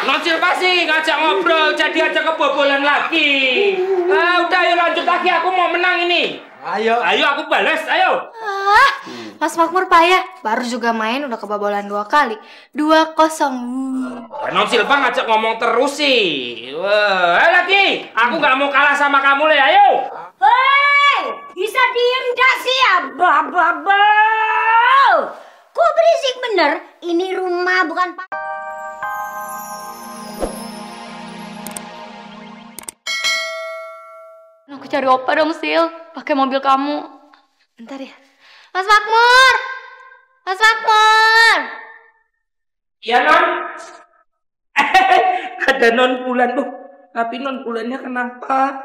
Nocil pasti ngajak ngobrol, jadi aja kebobolan lagi. Udah ayo lanjut lagi, aku mau menang ini. Ayo aku balas, ayo. Mas Makmur payah, baru juga main udah kebobolan 2 kali. 2-0. Nocil bang ngajak ngomong terus sih. Ayo lagi, aku nggak mau kalah sama kamu le, ayo. Hei, bisa diem gak sih abah. Kok berisik bener? Ini rumah bukan Aku cari opa dong, Sil. Pakai mobil kamu. Bentar ya. Mas Makmur! Mas Makmur! Iya non. Ada non bulan tuh. Tapi non bulannya kenapa?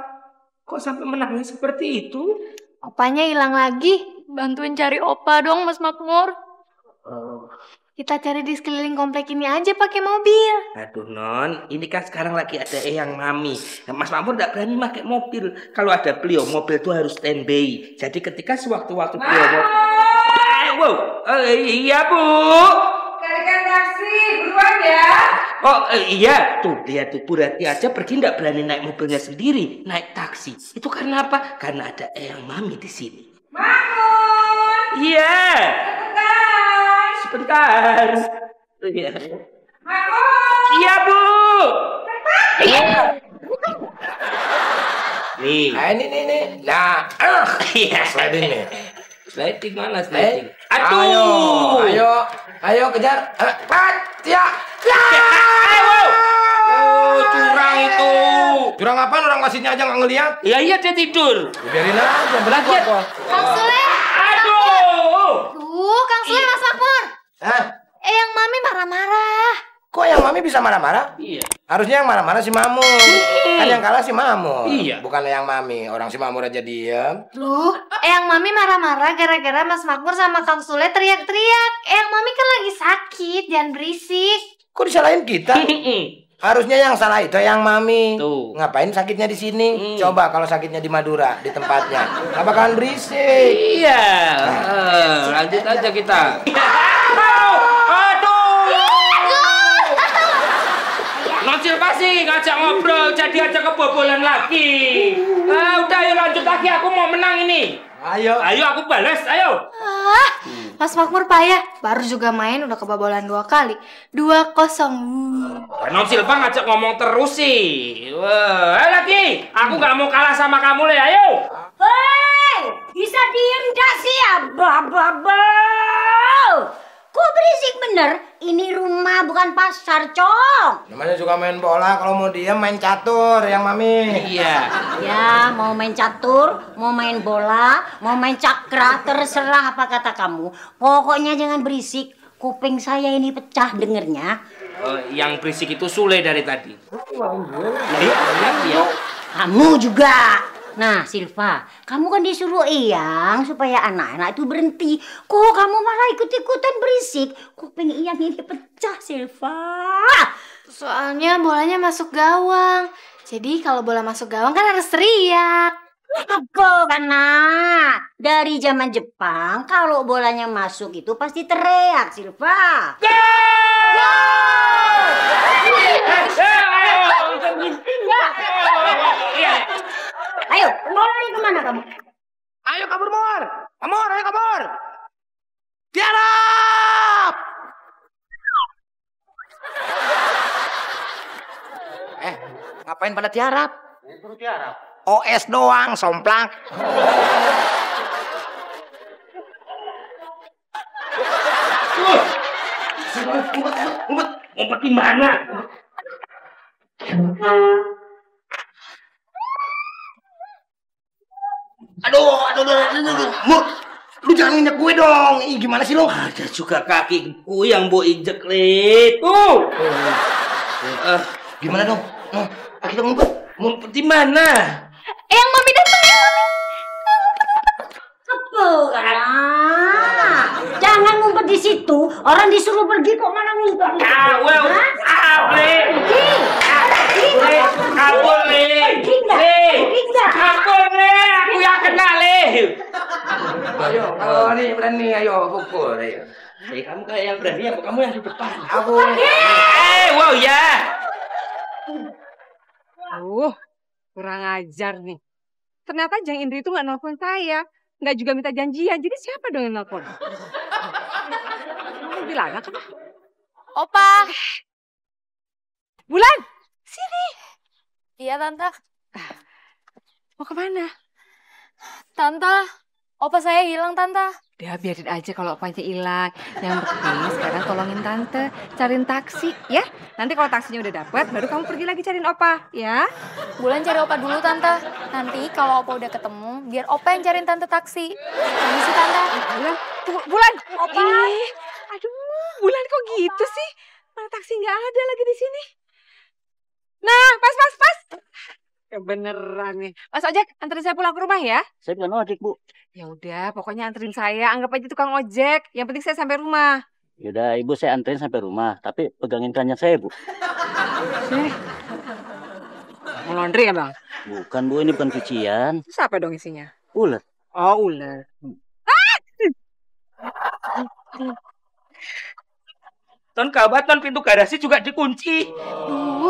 Kok sampai menangis seperti itu? Opanya hilang lagi. Bantuin cari opa dong, Mas Makmur. Kita cari di sekeliling komplek ini aja pakai mobil. Aduh non, ini kan sekarang lagi ada Eyang Mami. Mas Makmur tidak berani pakai mobil. Kalau ada beliau, mobil itu harus standby. Jadi ketika sewaktu-waktu beliau iya bu. Carikan taksi, buruan ya. Iya, tuh lihat tuh Bu Rati aja pergi tidak berani naik mobilnya sendiri, naik taksi. Itu karena apa? Karena ada Eyang Mami di sini. Makmur. Iya. Sebentar. Iya. Makmur. Iya bu. Nih. Ini. Nah, Iya. sliding nih. Sliding mana sliding? Ayo kejar. Ya. Curang itu. Curang apaan, orang wasitnya aja nggak ngeliat? Iya dia tidur. Biarin aja, berlaku kok. Kang Sule! Aduh. Kang Sule, Mas Makmur. Hah? Yang Mami marah-marah. Kok yang Mami bisa marah-marah? Iya. Harusnya yang marah-marah si Mamur. Kan yang kalah si Mamur. Iya. Bukan yang Mami. Orang si Mamur aja diem. Loh, Eyang Mami marah-marah gara-gara Mas Makmur sama Kang Sule teriak-teriak. Eyang Mami kan lagi sakit, jangan berisik. Kok disalahin kita? Harusnya yang salah itu yang Mami. Tuh. Ngapain sakitnya di sini? Coba kalau sakitnya di Madura, di tempatnya. Nggak bakalan berisik. Iya. Lanjut aja kita. Nocil pasti ngajak ngobrol, jadi aja kebobolan lagi. Udah ayo lanjut lagi, aku mau menang ini. Ayo aku balas, ayo. Mas Makmur payah, baru juga main udah kebobolan 2 kali. 2-0. Nocil bang ngajak ngomong terus sih. Ayo lagi, aku nggak mau kalah sama kamu le, ayo. Hei, bisa diem gak sih abah. Kok berisik bener? Ini rumah bukan pasar, Cong. Namanya juga main bola, kalau mau diem main catur yang Mami. Iya. Ya, mau main catur, mau main bola, mau main cakra, terserah apa kata kamu. Pokoknya jangan berisik. Kuping saya ini pecah dengernya. Yang berisik itu Sule dari tadi. Iya. Kamu juga. Nah, Silva, kamu kan disuruh Iyang supaya anak-anak itu berhenti. Kok kamu malah ikut-ikutan berisik? Kuping Iyang ini pecah, Silva. Soalnya bolanya masuk gawang. Jadi kalau bola masuk gawang kan harus teriak. Apa karena dari zaman Jepang kalau bolanya masuk itu pasti teriak, Silva. Ayo, mau lari kemana kamu? Ayo kabur, Mor. Mor, ayo kabur. Tiarap. Ngapain pada tiarap? OS doang, somplak. Ngumpet di mana? Aduh. Mur, lu jangan injek gue dong. Ih, gimana sih lo? Ada juga kakiku yang mau injek le. Tuh. Gimana dong? Kita ngumpet. Ngumpet di mana? Eyang Mami datang, Eyang Mami. Apa karena? Jangan ngumpet di situ. Orang disuruh pergi kok malah ngumpet. Kabur le, aku yang kenal le. Ayo, kalau nih berani, ayo pukul. Ayo. Kamu kayak yang berani apa kamu yang di depan? Aku. Wow ya. Kurang ajar nih. Ternyata Jang Indri itu nggak nelfon saya. Nggak juga minta janjian. Jadi siapa dong yang nelfon? Bilang kan? Opa. Bulan, sini. Iya, Tante. Mau kemana? Tante, opa saya hilang, Tante. Udah biarin aja kalau opanya hilang. Yang penting sekarang tolongin Tante cariin taksi ya. Nanti kalau taksinya udah dapet, baru kamu pergi lagi cariin Opa ya. Bulan cari opa dulu, Tante. Nanti kalau opa udah ketemu, biar opa yang cariin Tante taksi. Permisi, Tante. Bulan, tunggu, Bulan. Opa. Aduh, Bulan kok gitu sih? Mana taksi nggak ada lagi di sini? Nah, pas. Kebeneran nih. Mas Ojek, anterin saya pulang ke rumah ya. Saya bukan ojek, Bu. Ya udah, pokoknya anterin saya. Anggap aja tukang ojek. Yang penting saya sampai rumah. Yaudah, Ibu saya anterin sampai rumah. Tapi pegangin keranjang saya, Bu. Sini. Mau laundry ya, Bang? Bukan, Bu. Ini bukan cucian. Terus apa dong isinya? Ulet. Oh, ular. Ton gawat, Ton, pintu garasi juga dikunci.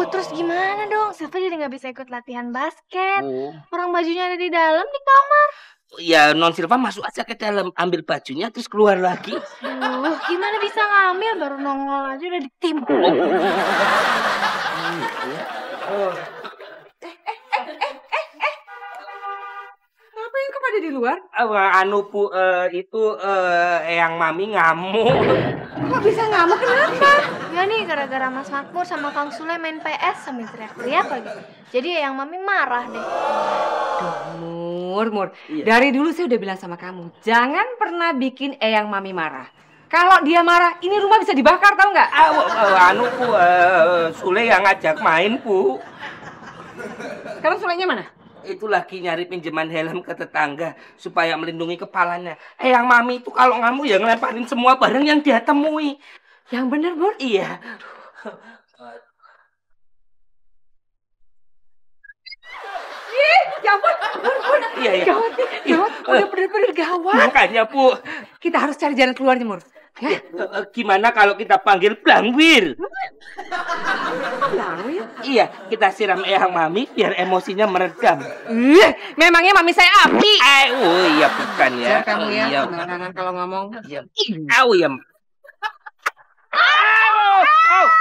Terus gimana dong? Silva jadi nggak bisa ikut latihan basket. Oh. Orang bajunya ada di dalam di kamar. Ya, Non Silva masuk aja ke dalam, ambil bajunya terus keluar lagi. Gimana bisa ngambil? Baru nongol aja udah ditimpuk. Ngapain kok pada di luar? Bu, itu yang Mami ngamuk. Kok bisa ngamuk? Kenapa? Ya nih gara-gara Mas Makmur sama Kang Sule main PS sambil teriak-teriak lagi. Jadi yang Mami marah deh. Mur. Iya. Dari dulu saya udah bilang sama kamu, jangan pernah bikin Eyang Mami marah. Kalau dia marah, ini rumah bisa dibakar, tahu nggak? Bu, Sule yang ngajak main, Bu. Sekarang Sulenya mana? Itu lagi nyari pinjaman helm ke tetangga supaya melindungi kepalanya. Yang Mami itu kalau ngamuk ya ngelemparin semua barang yang dia temui. Yang bener, Bur? Iya. Ya ampun, Bur. Iya. Gawat, udah bener-bener gawat. Makanya, Bu, Kita harus cari jalan keluarnya, Mur. Ya, gimana kalau kita panggil Blangwir? Blangwir? Iya, kita siram Eyang Mami biar emosinya meredam. Memangnya Mami saya api? Iya bukan ya. Jangan kamu ya, Iya. sembarangan kalau ngomong. Iya. Ya.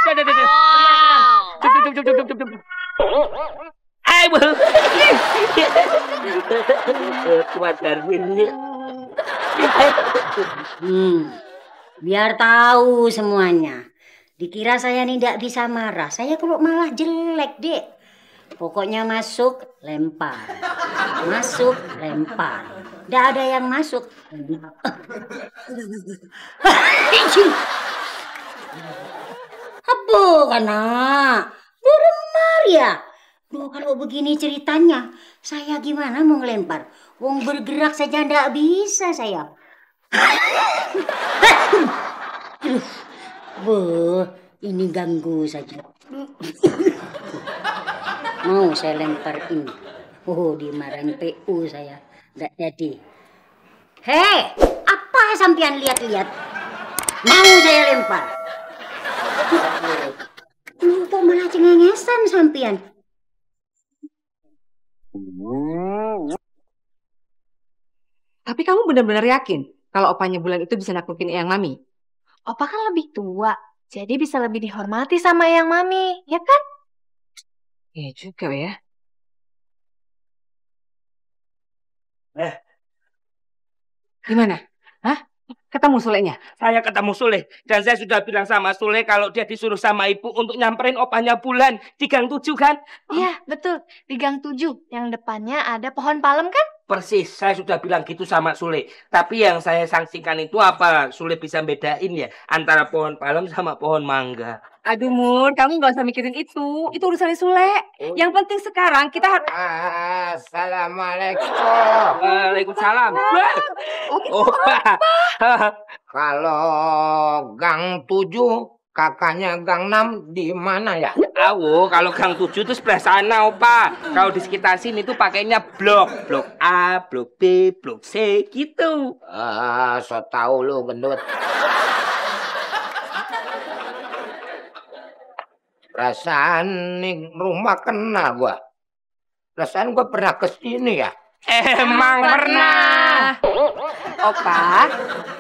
Sudah. Cukup. Kuat Darwin. Biar tahu semuanya. Dikira saya nih tidak bisa marah. Saya kok malah jelek, Dek. Pokoknya masuk, lempar. Masuk, lempar. Tidak ada yang masuk. Apa anak? Beremar ya? Duh, kalau begini ceritanya, saya gimana mau ngelempar? Wong bergerak saja tidak bisa saya. Ini ganggu saja. Mau saya lempar ini. Dimarahin PU saya. Nggak jadi. Hei, apa sampean lihat-lihat? Mau saya lempar. Kok malah cengengesan sampean? Tapi kamu benar-benar yakin kalau opanya Bulan itu bisa naklukin Eyang Mami? Opa kan lebih tua, jadi bisa lebih dihormati sama yang Mami, ya kan? Iya juga ya. Gimana? Hah? Ketemu Sulenya? Saya ketemu Sule dan saya sudah bilang sama Sule kalau dia disuruh sama ibu untuk nyamperin opanya Bulan di Gang 7 kan? Iya, betul. Di Gang 7, yang depannya ada pohon palem kan? Persis, saya sudah bilang gitu sama Sule. Tapi yang saya sanksikan itu apa? Sule bisa bedain ya antara pohon palem sama pohon mangga. Aduh Mur, kamu gak usah mikirin itu. Itu urusan Sule. Yang penting sekarang kita harus... Assalamualaikum. Waalaikumsalam. Kalau Gang 7, kakaknya Gang 6 di mana ya? Kalau Gang 7 itu sebelah sana, Opa. Kalau di sekitar sini tuh pakainya blok. Blok A, blok B, blok C gitu. So tau lu gendut. Perasaan nih rumah kenal gua. Perasaan gua pernah kesini ya. Emang pernah. Opa,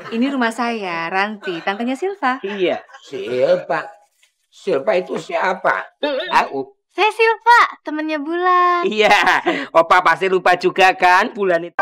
ini rumah saya, Ranti, tantenya Silva. Iya. Silva. Silva itu siapa? Aku. Saya Silva, temennya Bulan. Iya. Opa pasti lupa juga kan bulan itu.